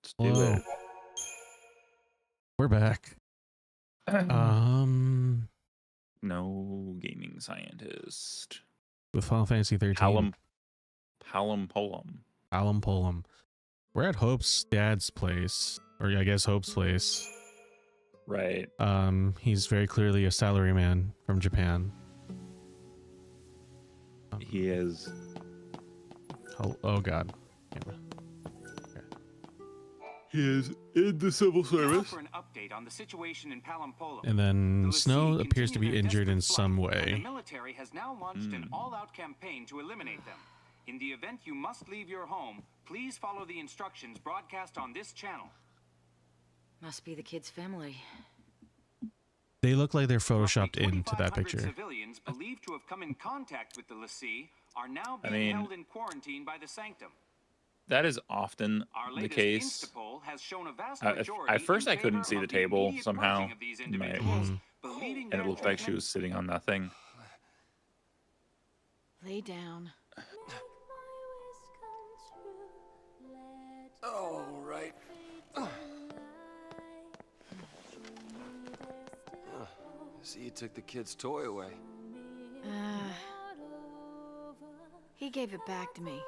Let's do Hello. it. We're back. No gaming scientist. With Final Fantasy 13. Palom Polum. Alum Polum. We're at Hope's dad's place, or I guess Hope's place. Right. He's very clearly a salaryman from Japan. He is. Oh God. Camera. He is in the civil service. For an update on the situation in Palampolo. And then The Snow Lassie appears to be continue their injured in desperate some flight, and the way. military has now launched an all-out campaign to eliminate them. In the event you must leave your home, please follow the instructions broadcast on this channel. Must be the kid's family. They look like they're Roughly photoshopped into that 2,500 picture. Civilians believed to have come in contact with the Lassie are now being I mean, held in quarantine by the Sanctum. That is often Our the latest case. Instapoll has shown a vast At majority first, in I couldn't favor see of the table immediate somehow, purging of these individuals, believing and their it looked like she treatment- was sitting on nothing. Lay down. Oh, right. See, you took the kid's toy away. He gave it back to me.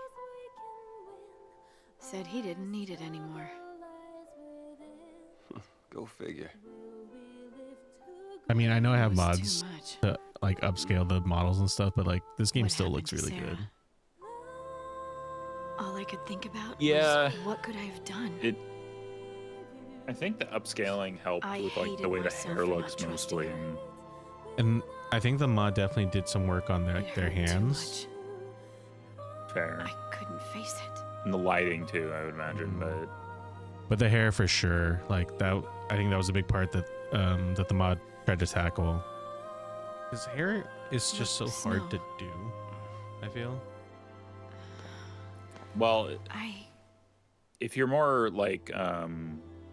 Said he didn't need it anymore. Go figure. I mean, I know I have It was mods too much. to like upscale the models and stuff, but like this game What still happened looks to really Sarah? good. All I could think about Yeah. was what could I have done? I think the upscaling helped I with like the hated way the myself hair for not looks trusting mostly, her. And I think the mod definitely did some work on It their hurt too hands. much. fair, I couldn't face it. and the lighting too. I would imagine, But the hair for sure, like that, I think that was a big part that that the mod tried to tackle. His hair is just so hard to do, I feel. well, I... if you're more like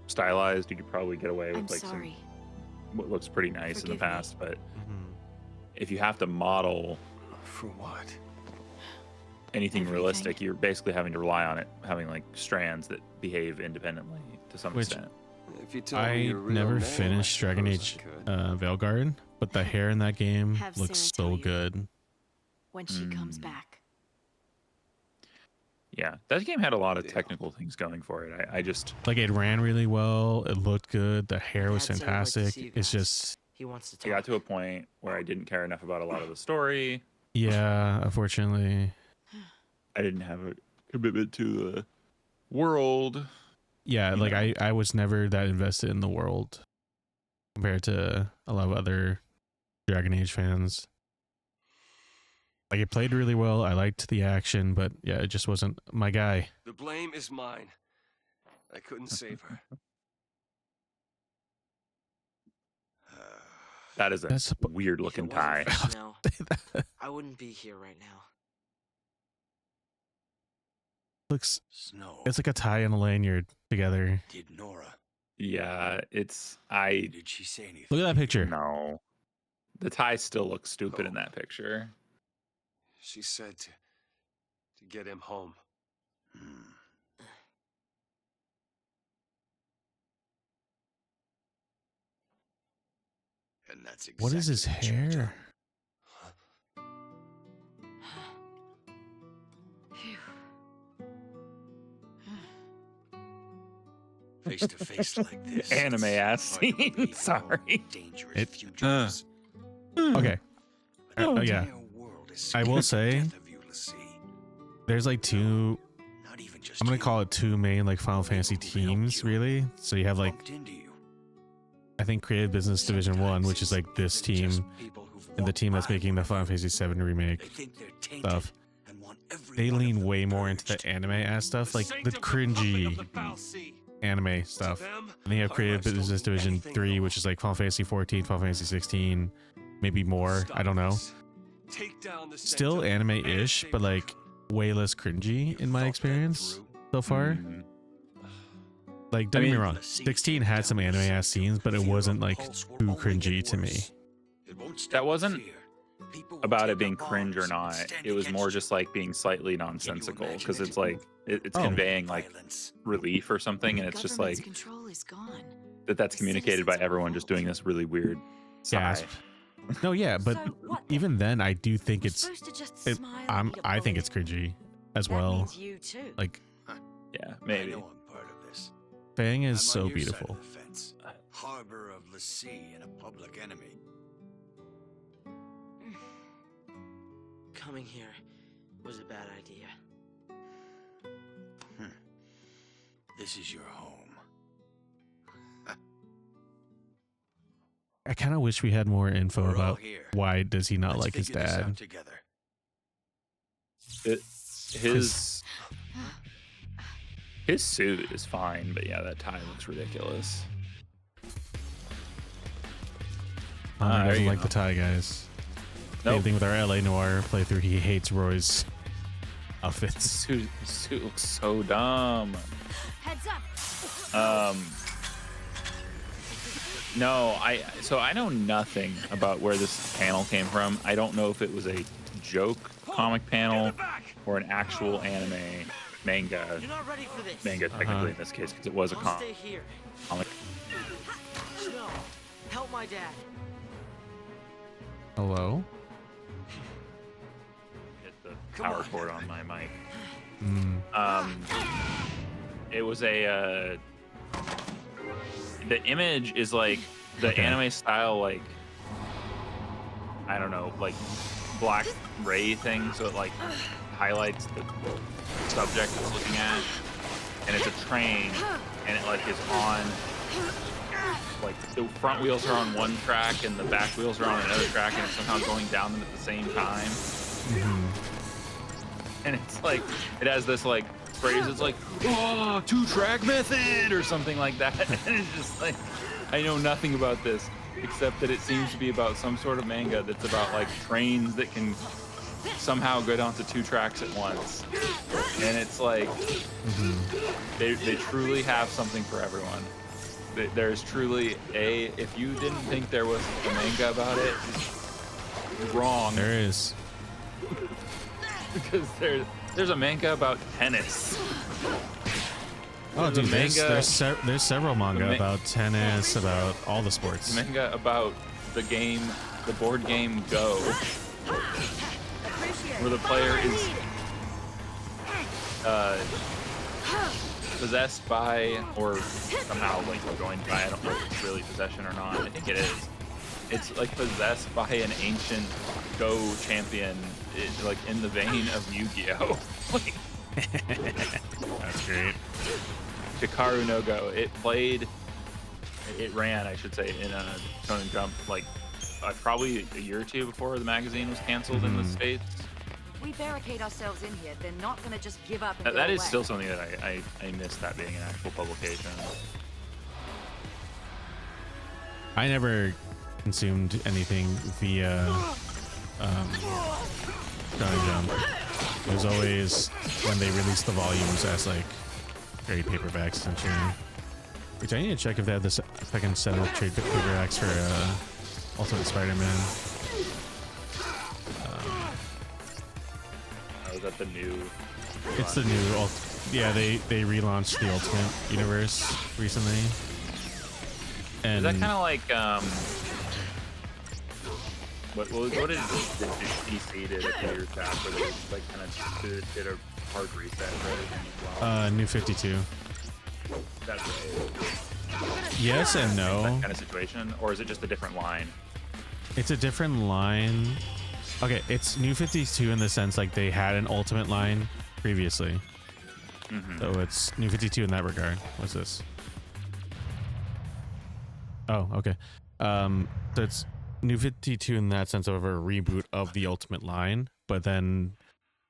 stylized, you could probably get away with I'm like sorry. what looks pretty nice in the Forgive me. past. But if you have to model For what? anything Everything. realistic, you're basically having to rely on it having like strands that behave independently to some Which- extent. If you told me I your real never name, finished I Dragon suppose Age I could. Veilguard, but the hair in that game Have looks Sarah so tell you. good. When she comes back. Yeah, that game had a lot of technical things going for it. I just Like it ran really well, it looked good, the hair was Dad said he'd like to see fantastic. you It's guys. just, He wants to I got talk. to a point where I didn't care enough about a lot of the story. yeah, unfortunately. I didn't have a commitment to the world. Yeah, You like know. I was never that invested in the world compared to a lot of other Dragon Age fans. Like it played really well. I liked the action, but yeah, it just wasn't my guy. The blame is mine. I couldn't save her. That is a That's weird looking tie. No, I wouldn't be here right now. Looks, Snow. it's like a tie and a lanyard together. Did Nora? Yeah, it's I Did she say anything? Look at that picture. no. The tie still looks stupid in that picture. She said to get him home. And that's exactly What is his what you've hair? Phew. Face to face like this. Anime ass it's hard to scene. believe Sorry. Dangerous It- futures. Okay, But the yeah. entire world is I will scared to say- death of you, Lassie. there's like two, Not even just I'm gonna you. call it two main like Final Fantasy teams, really. So you have like, Bumped into you. I think Creative Business Division 1, which is like this Sometimes it's team, just people who've and the walked team that's by making the where Final Fantasy 7 remake they think they're tainted stuff. and want every They one of lean them way more into purged. the anime ass stuff, like the cringy anime stuff. And then you have Creative Business Division 3, which is like Final Fantasy 14, Final Fantasy 16, maybe more. I don't know. Still anime-ish, but like way less cringy in my experience so far. Mm. Like, don't get me mean, wrong, 16 had some anime ass scenes, but it wasn't like too cringy to me. That wasn't about it being cringe or not. It was more just like being slightly nonsensical because it's like it's conveying like relief or something, and it's just Government's like control is gone. that's communicated by everyone just doing this really weird sigh. Gasp. No, yeah, but So what even then, I do think We're it's. supposed to just It, smile and be I think it's bully. cringy as That well. means you too. Like Yeah, I maybe. know I'm part of this. Fang I'm is on so your side of beautiful. the fence. Harbor of the sea and a public enemy. Coming here was a bad idea. This is your home. I kind of wish we had more info We're all about here. why does he not Let's like his figure this out dad. together. His suit is fine, but yeah, that tie looks ridiculous. Connor there doesn't you like go. the tie, guys. Nope. Same thing with our LA Noir playthrough. He hates Roy's His outfits. suit looks so dumb. Heads up. No, so I know nothing about where this panel came from. I don't know if it was a joke comic panel or an actual manga You're not ready for this. technically in this case, because it was a I'll stay here. comic. No, help my dad. Hello? Hit the power cord on my mic. Mm. It was a the image is like the Okay. anime style, like I don't know, like black ray thing, so it like highlights the subject it's looking at, and it's a train, and it like is on, like the front wheels are on one track and the back wheels are on another track, and it's somehow going down them at the same time. And it's like it has this like phrase, it's like, oh, 2-track method or something like that. And it's just like, I know nothing about this except that it seems to be about some sort of manga that's about like trains that can somehow go down to 2 tracks at once. And it's like they truly have something for everyone. There's truly if you didn't think there was a manga about it, you're wrong. There is. Because there's a manga about tennis. Oh, dude, There's a there's several manga ma- about tennis, about all the sports. Manga about the board game Go, where the player is possessed by, or somehow like joined by, I don't know if it's really possession or not, I think it is. It's like possessed by an ancient Go champion, like in the vein of Yu-Gi-Oh! Like, That's great. Hikaru no Go. It ran, I should say, in a Shonen Jump like probably a year or two before the magazine was canceled in the States. We barricade ourselves in here. They're not gonna just give up and That go is away. still something that I missed, that being an actual publication. I never consumed anything via Shonen Jump. It was always when they released the volumes as like trade paperbacks essentially. Which I need to check if they had this second set of trade paperbacks for Ultimate Spider-Man. Was that the new? It's the new yeah, they relaunched the Ultimate Universe recently. And Is that kind of like what did DC did a few years back, where they like kind of did a hard reset for everything as well? New 52. That's right. Yes and That no. kind of situation, or is it just a different line? It's a different line. Okay, it's New 52 in the sense like they had an Ultimate line previously. So it's New 52 in that regard. What's this? Oh, okay. So it's New 52 in that sense of a reboot of the Ultimate line, but then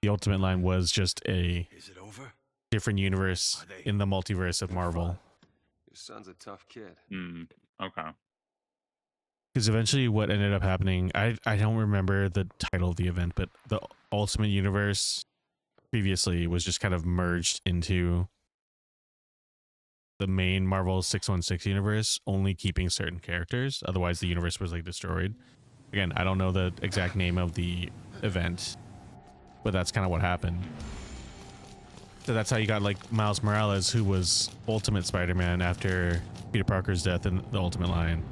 the Ultimate line was just a Is it over? different universe in the multiverse of Marvel. Your son's a tough kid. Okay. Because eventually what ended up happening, I don't remember the title of the event, but the Ultimate Universe previously was just kind of merged into the main Marvel 616 universe, only keeping certain characters. Otherwise the universe was like destroyed. Again, I don't know the exact name of the event, but that's kind of what happened. So that's how you got like Miles Morales, who was Ultimate Spider-Man after Peter Parker's death in the Ultimate Line.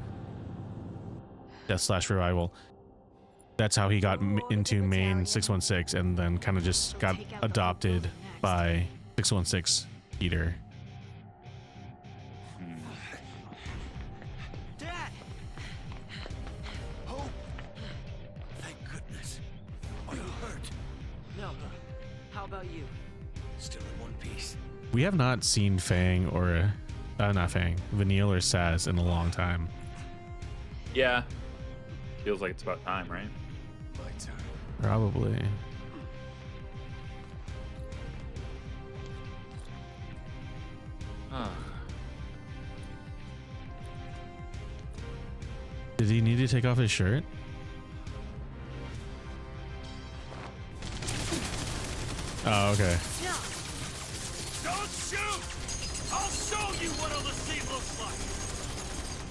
Death/Revival. That's how he got into main 616 and then kind of just got adopted by 616 Peter. Dad! Oh! Thank goodness. Are you hurt? No. How about you? Still in one piece. We have not seen Fang or not Fang, Vanille or Saz in a long time. Yeah. Feels like it's about time, right? My turn. Probably. Did he need to take off his shirt? Oh, okay. Don't shoot! I'll show you what a Lassie looks like!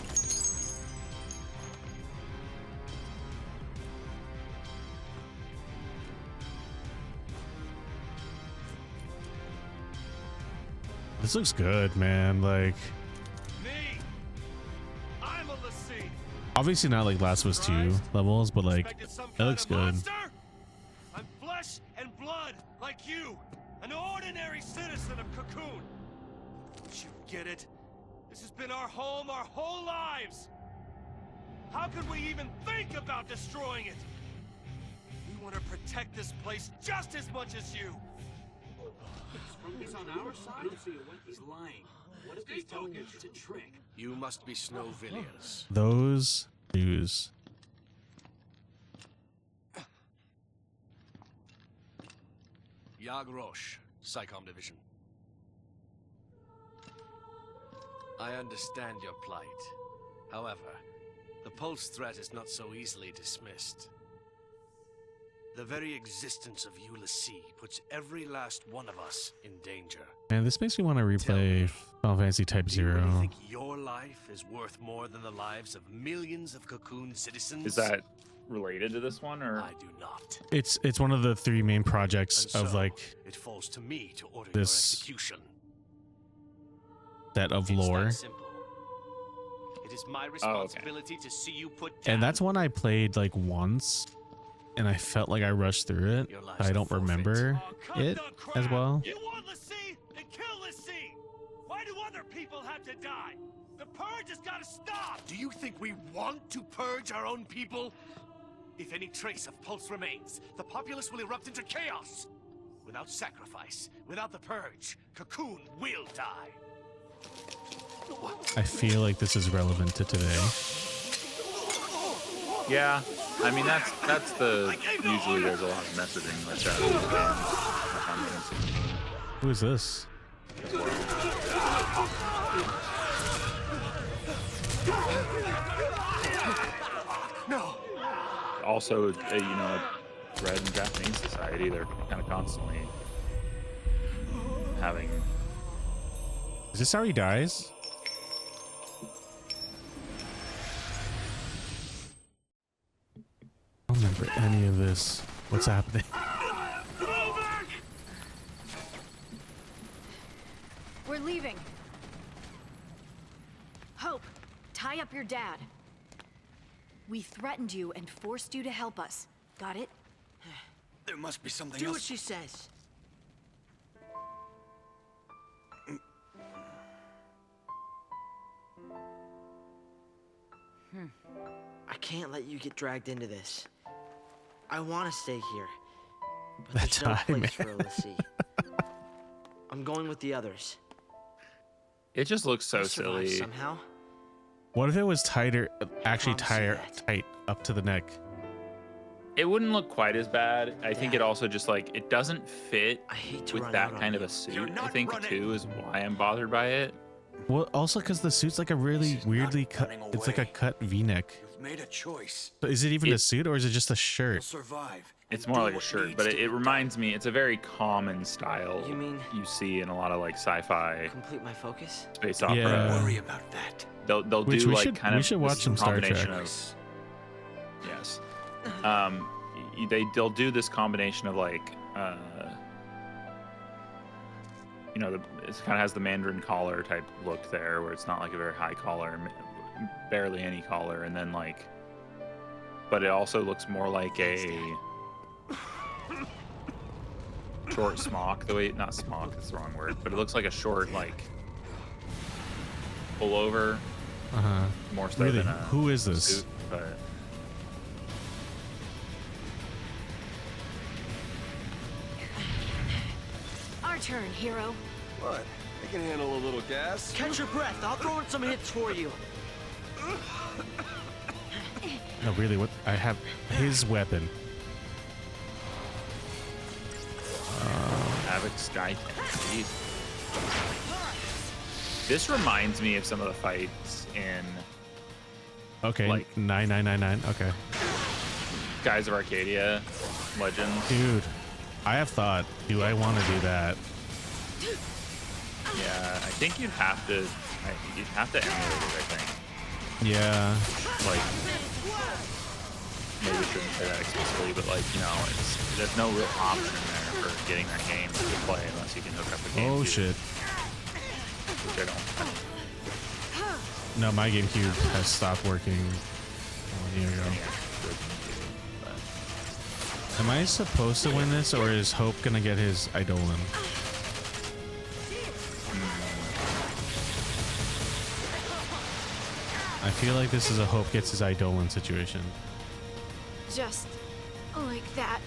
This looks good, man. Like, Me! I'm a Lassie! obviously not like Last of Us 2 levels, but like, Expected some it kind looks of good. monster? I'm flesh and blood, like you! An ordinary citizen of Cocoon! Don't you get it? This has been our home our whole lives! How could we even think about destroying it? We want to protect this place just as much as you! He's on our side? He's lying. What if he's telling you it's a trick? You must be Snow Villiers. Those shoes. Yag Roche, Psychom Division. I understand your plight. However, the Pulse threat is not so easily dismissed. The very existence of Ulysses puts every last one of us in danger. Man, this makes me want to replay Final Fantasy Type Do you really 0. think your life is worth more than the lives of millions of Cocoon citizens? Is that related to this one, or? I do not. It's one of the 3 main projects And of so, like it falls to me to order this your execution. set of It's lore. that simple. It is my responsibility to see you put down. And that's one I played like once, and I felt like I rushed through it, Your lives but I are don't forfeit. remember Oh, cut it the crap. as well. You want Lassie? Then kill Lassie! Why do other people have to die? The purge has got to stop! Do you think we want to purge our own people? If any trace of Pulse remains, the populace will erupt into chaos. Without sacrifice, without the purge, Cocoon will die. I feel like this is relevant to today. Yeah, I mean that's the usually there's a lot of messaging that's out of the game. Who is this? No! Also, you know, Red and Japanese society, they're kind of constantly having. Is this how he dies? I don't remember any of this. What's happening? We're leaving. Hope, tie up your dad. We threatened you and forced you to help us. Got it? There must be something Do else. what she says. I can't let you get dragged into this. I want to stay here, but That's there's no high, place man. for Lassie. I'm going with the others. It just looks so We'll survive silly. somehow. What if it was tighter, actually Promise you tight up to the neck? It wouldn't look quite as bad. I think it Dad. also just like it doesn't fit I hate to with run that out on kind of you. a suit. You're I not think running. too is why I'm bothered by it. Well, also because the suit's like a really She's weirdly not cut. running It's like a away. cut V-neck. You've made a choice. So is it even a It- suit or is it just a You'll shirt? survive. It's and more do like a what shirt, needs but to it be reminds me. It's a very common style You mean you see in a lot of like sci-fi complete my focus? space opera. Yeah. done. Worry about that. They'll Which do we like should- kind we of should this watch some Star combination Trek. of Yes. They'll do this combination of like, you know, it kind of has the Mandarin collar type look there, where it's not like a very high collar, barely any collar, and then like, but it also looks more like a short smock. The way, not smock, that's the wrong word, but it looks like a short like pullover. More so Really? than a Who is this? suit, but Our turn, hero. What? I can handle a little gas. Catch your breath. I'll throw in some hits for you. No, really, what? I have his weapon. Havoc Sky. Jeez. This reminds me of some of the fights in Okay, like 9999. Okay. Guys of Arcadia Legends. Dude, I have thought, do I want to do that? Yeah, I think you'd have to emulate it, I think. Yeah. Like, maybe we shouldn't say that explicitly, but like, you know, there's no real option there for getting that game to play unless you can hook up a game. Oh shit. Which I don't. No, my GameCube has stopped working 1 year ago. Am I supposed to win this, or is Hope gonna get his Eidolon? I feel like this is a Hope gets his Eidolon situation. Just like that.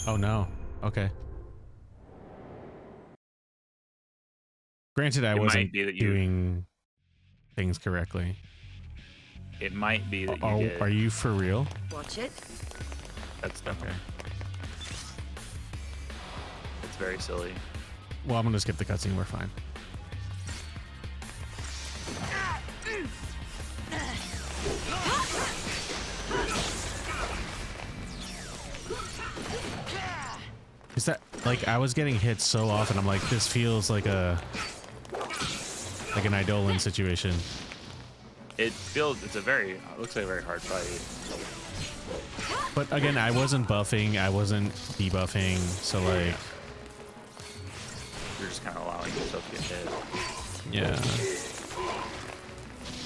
Oh no. Okay. Granted, I It wasn't might be that you- doing things correctly. It might be that you Oh, did. are you for real? Watch it. That's definitely. It's very silly. Well, I'm gonna skip the cutscene. We're fine. Is that like I was getting hit so often? I'm like, this feels like an Eidolon situation. It looks like a very hard fight. But again, I wasn't buffing, I wasn't debuffing, so like, You're just kind of allowing yourself to get hit. yeah.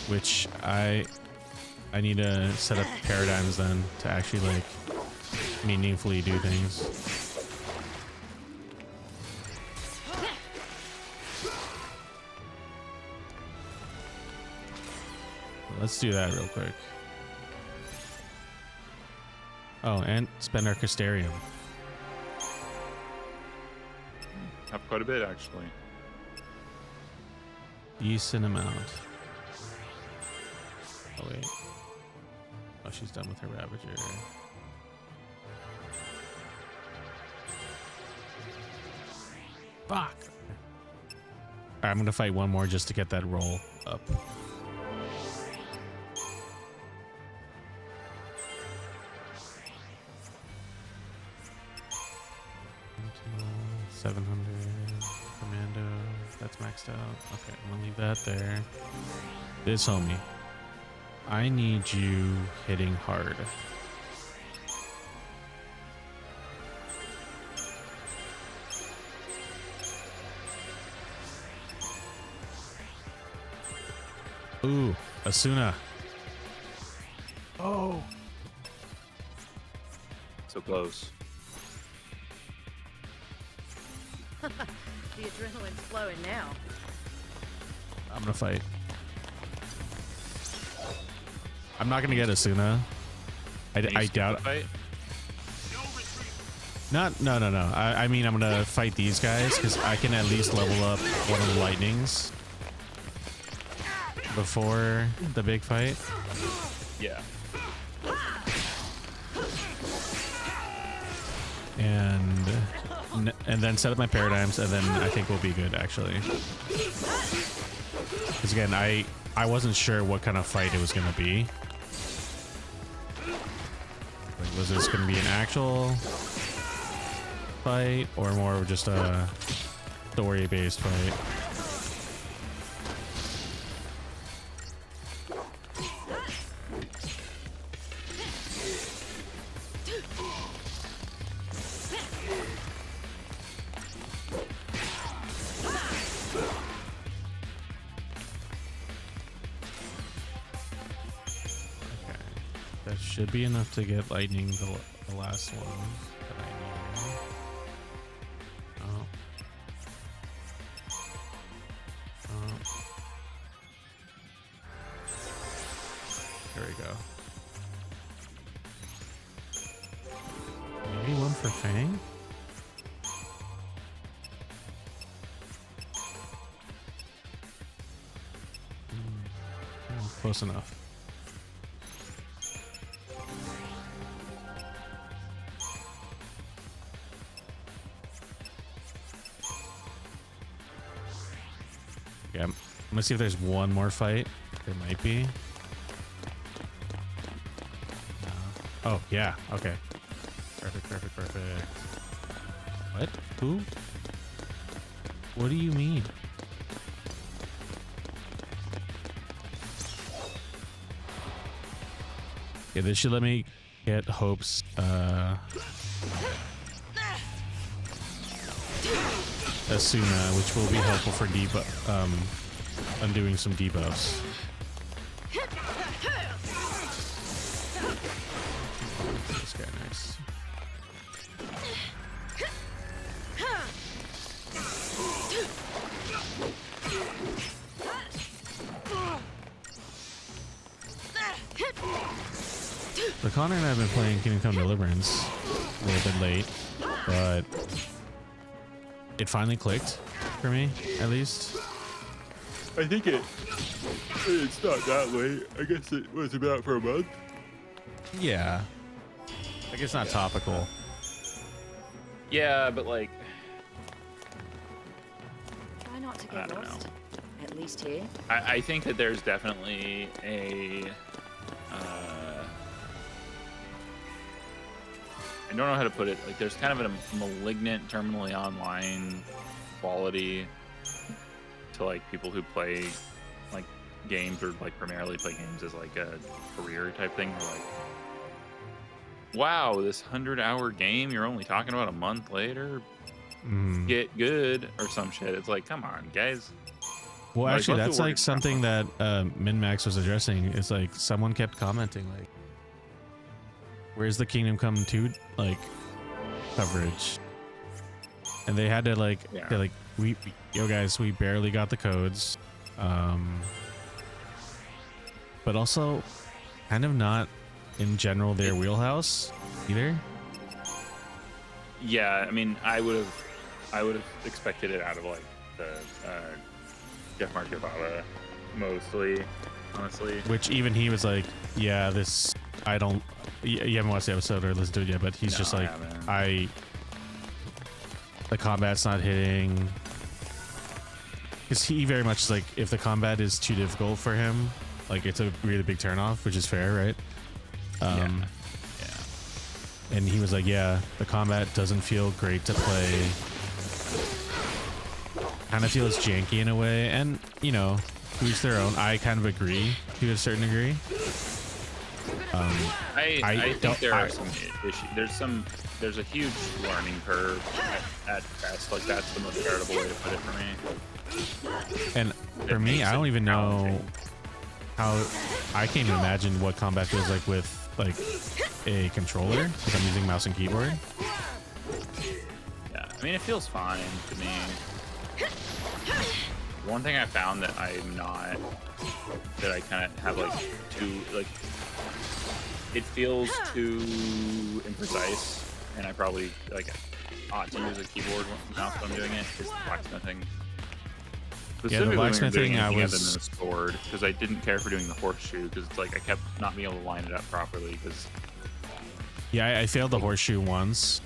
Which I need to set up paradigms then to actually like meaningfully do things. Let's do that real quick. Oh, and spend our Crystarium. Have quite a bit actually. Decent amount. Oh wait. Oh, she's done with her Ravager. Fuck. Alright, I'm gonna fight one more just to get that roll up. 700 commando. That's maxed out. Okay, I'm gonna leave that there. This homie, I need you hitting hard. Ooh, Asuna. Oh. So close. The adrenaline's flowing now. I'm gonna fight. I'm not gonna get Asuna. I doubt. Fight? No. I mean, I'm gonna fight these guys because I can at least level up one of the lightnings before the big fight. Yeah. And then set up my paradigms, and then I think we'll be good actually. Because again, I wasn't sure what kind of fight it was gonna be. Like, was this gonna be an actual fight or more of just a story-based fight? should be enough to get lightning the last one that I need. Oh. Oh. There we go. Maybe one for Fang? Oh, close enough. Yeah, I'm gonna see if there's one more fight. There might be. No. Oh, yeah. Okay. Perfect, perfect, perfect. What? Who? What do you mean? Yeah, this should let me get Hope's, Asuna, which will be helpful for undoing some debuffs. This guy, nice. The Connor and I have been playing Kingdom Come Deliverance a little bit late, but it finally clicked for me, at least. I think it's not that late. I guess it was about for a month. Yeah. I guess not topical. Yeah, but like, Try not to I get don't lost. At least here. I think that there's definitely a I don't know how to put it. Like, there's kind of a malignant, terminally online quality to like people who play like games or like primarily play games as like a career type thing. Where like, wow, this 100-hour game you're only talking about a month later. Get good or some shit. It's like, come on, guys. Well, Like, actually, let's that's do work like something that MinMax was addressing. It's like someone kept commenting like, "Where's the Kingdom Come 2 like coverage?" And they had to like, they're like, yo guys, we barely got the codes, but also kind of not in general their wheelhouse either. Yeah, I mean, I would have expected it out of like the Jeff Markavalla mostly, honestly. Which even he was like, yeah, this, I don't, you haven't watched the episode or listened to it yet, but he's just like, the combat's not hitting. Because he very much is like, if the combat is too difficult for him, like it's a really big turnoff, which is fair, right? Yeah. And he was like, yeah, the combat doesn't feel great to play. Kind of feels janky in a way. And, you know, to each their own. I kind of agree to a certain degree. I think there are some issues. There's a huge learning curve at best. Like, that's the most charitable way to put it for me. And for me, I don't even know how, I can't even imagine what combat feels like with like a controller, because I'm using mouse and keyboard. Yeah, I mean, it feels fine to me. One thing I found that I'm not, that I kind of have like too, like, it feels too imprecise, and I probably like ought to use a keyboard mouse when I'm doing it, is blacksmithing. Yeah, the blacksmithing I was in the sword, because I didn't care for doing the horseshoe, because it's like I kept not being able to line it up properly. Because yeah, I failed the horseshoe once,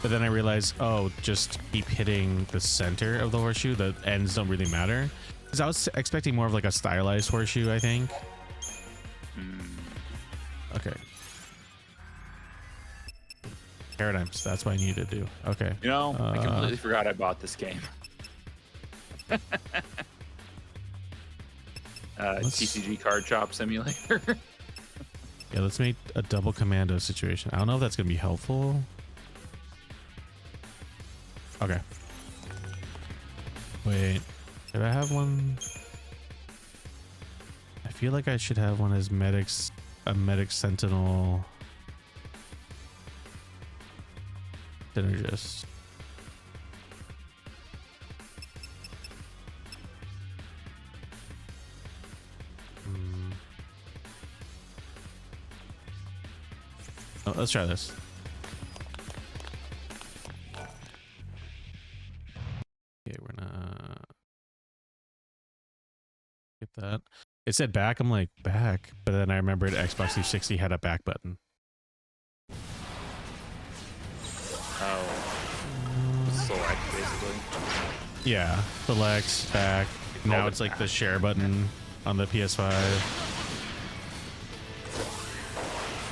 but then I realized, oh, just keep hitting the center of the horseshoe. The ends don't really matter. Because I was expecting more of like a stylized horseshoe, I think. Okay. Paradigms. That's what I need to do. Okay. You know, I completely forgot I bought this game. TCG card shop simulator. Yeah, let's make a double commando situation. I don't know if that's gonna be helpful. Okay. Wait, did I have one? I feel like I should have one as medics a medic sentinel. Synergist. Oh, let's try this. Okay, we're gonna get that. It said back. I'm like, back, but then I remembered Xbox 360 had a back button. Oh, select basically. Yeah, select, back. Now it's like the share button on the PS5.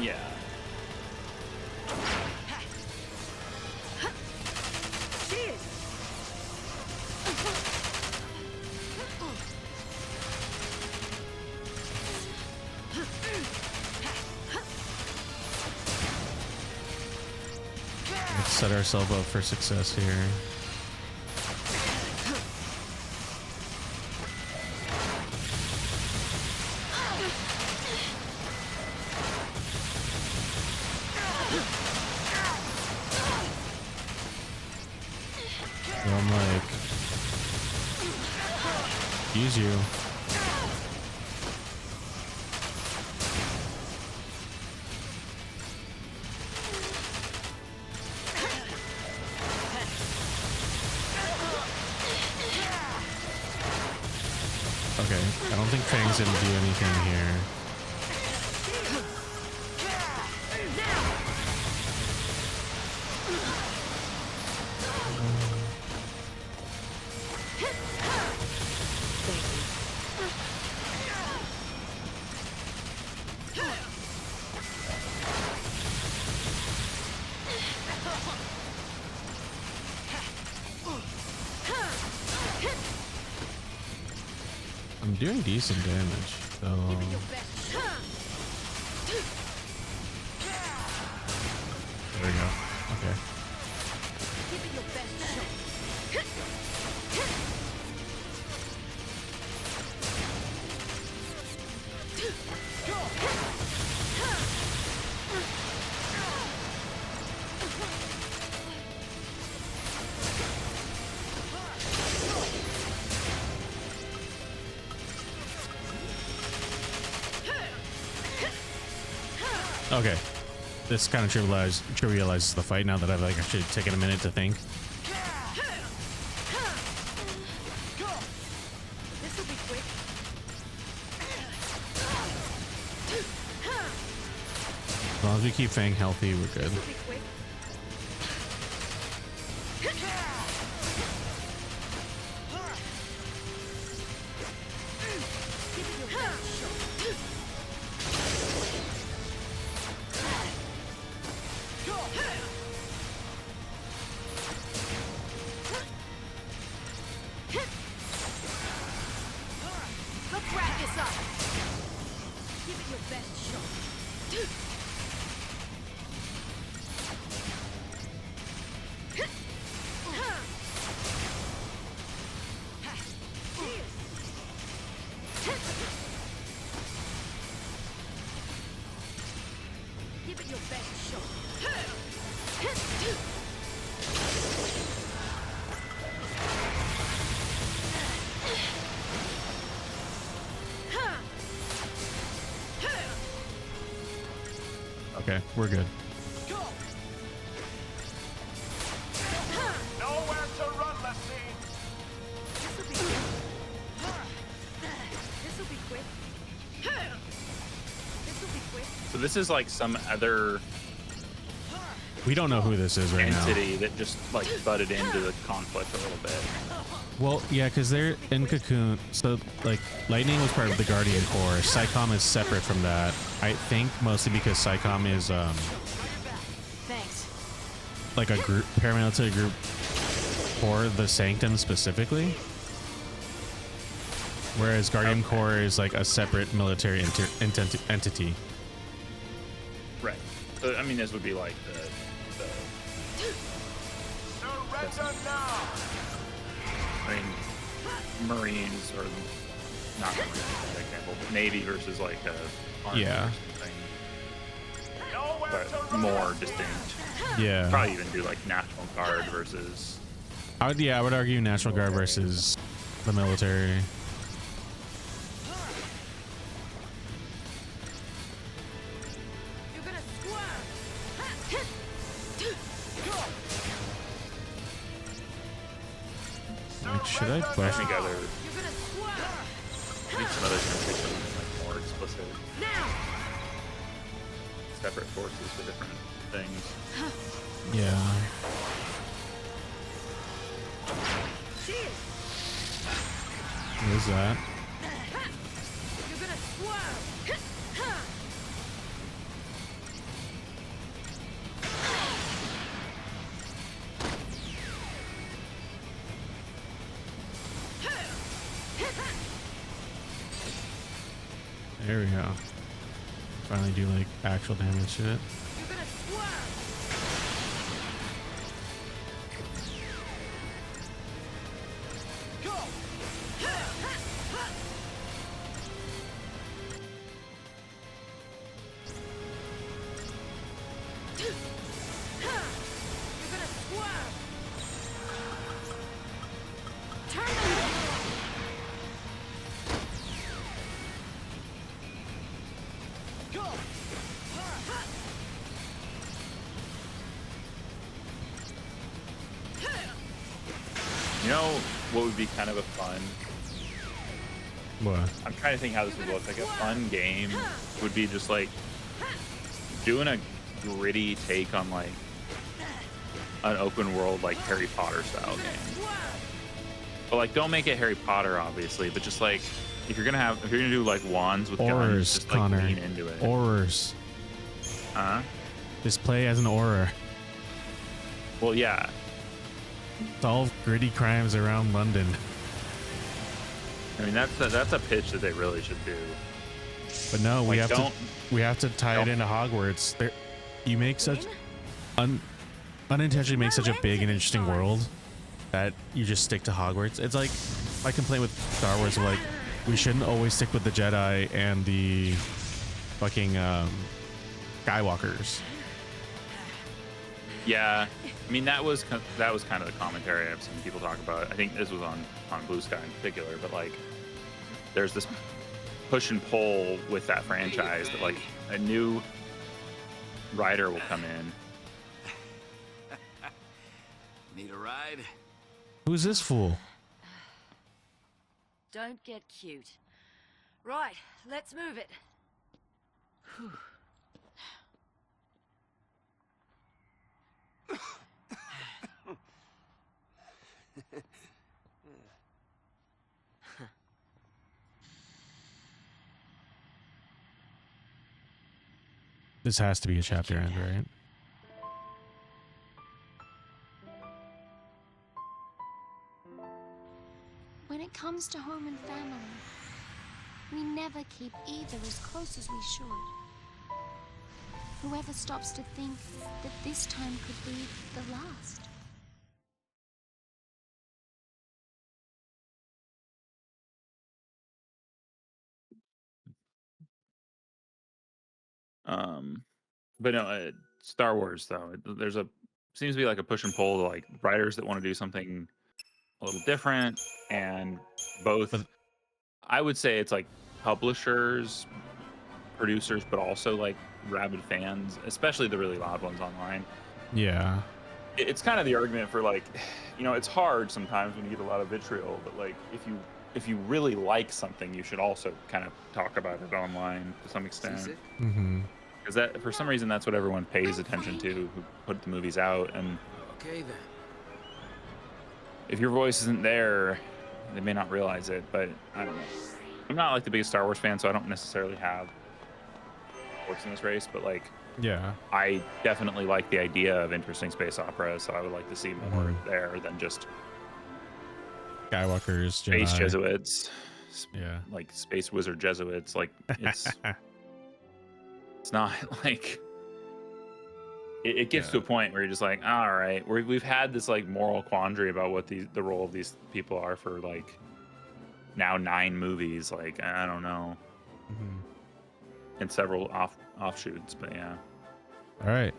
Yeah. Let's set ourselves up for success here. So I'm like, use you. Okay, I don't think Fang's gonna do anything here. I'm doing decent damage, so there we go. Okay. Okay, this kind of trivializes the fight now that I've like actually taken a minute to think. This'll be quick. As long as we keep Fang healthy, we're good. This'll be quick. Let's wrap this up. Give it your best shot. Give it your best shot. Okay, we're good. Nowhere to run, Lassie. This'll be quick. This'll be quick. This'll be quick. So this is like some other We don't know who this is right now. entity that just like butted into the conflict a little bit. Well, yeah, because they're in Cocoon. So, like, Lightning was part of the Guardian Corps. Psycom is separate from that. I think mostly because Psycom is Thanks. like a group, paramilitary group for the Sanctum specifically. Whereas Guardian Corps is like a separate military entity. Right. So I mean, this would be like the Surrender now. I mean, Marines or not Marines, for example, but Navy versus like a Army Yeah. or something. but more distinct. Yeah. Probably even do like National Guard versus. I would argue National Guard versus the military. Like, should I push? I think some others can pick something like more explicit. Separate forces for different things. Yeah. What is that? There we go. Finally do like actual damage to it. You know what would be kind of a fun? What? I'm trying to think how this would look. Like a fun game would be just like doing a gritty take on like an open world like Harry Potter style game. But like, don't make it Harry Potter, obviously. But just like, if you're gonna do like wands with guns, Horrors, just like Connor. lean into it. Horrors. Huh? Just play as an horror. Well, yeah. Solve gritty crimes around London. I mean, that's a pitch that they really should do. But no, we Like, have to tie it into Hogwarts. There, you make such unintentionally make such a big and interesting world that you just stick to Hogwarts. It's like my complaint with Star Wars, like we shouldn't always stick with the Jedi and the fucking Skywalkers. Yeah, I mean that was kind of the commentary I've seen people talk about. I think this was on Blue Sky in particular, but like there's this push and pull with that franchise that like a new writer will come in. Need a ride? Who's this fool? Don't get cute. Right, let's move it. Whew. This has to be a chapter end, right? When it comes to home and family, we never keep either as close as we should. Whoever stops to think that this time could be the last. But no, Star Wars though, there's seems to be like a push and pull to like writers that want to do something a little different, and both. I would say it's like publishers, producers, but also like rabid fans, especially the really loud ones online. Yeah. It's kind of the argument for like, you know, it's hard sometimes when you get a lot of vitriol, but like if you really like something, you should also kind of talk about it online to some extent. Mm-hmm. Because that, for some reason, that's what everyone pays attention to who put the movies out. And Okay then. if your voice isn't there, they may not realize it. But I don't know. I'm not like the biggest Star Wars fan, so I don't necessarily have horse in this race. But like, Yeah. I definitely like the idea of interesting space opera, so I would like to see more Mhm. there than just Skywalkers, space Jedi. Jesuits. Yeah. Like space wizard Jesuits. Like it's it's not like it gets to a point where you're just like, all right, we've had this like moral quandary about what the role of these people are for like now 9 movies. Like I don't know, Mhm. and several offshoots, but yeah. All right,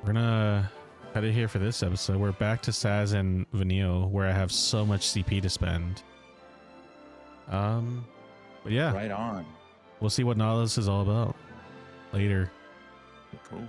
we're gonna cut it here for this episode. We're back to Saz and Vanille, where I have so much CP to spend. But yeah, Right on. we'll see what Nautilus is all about later. Cool.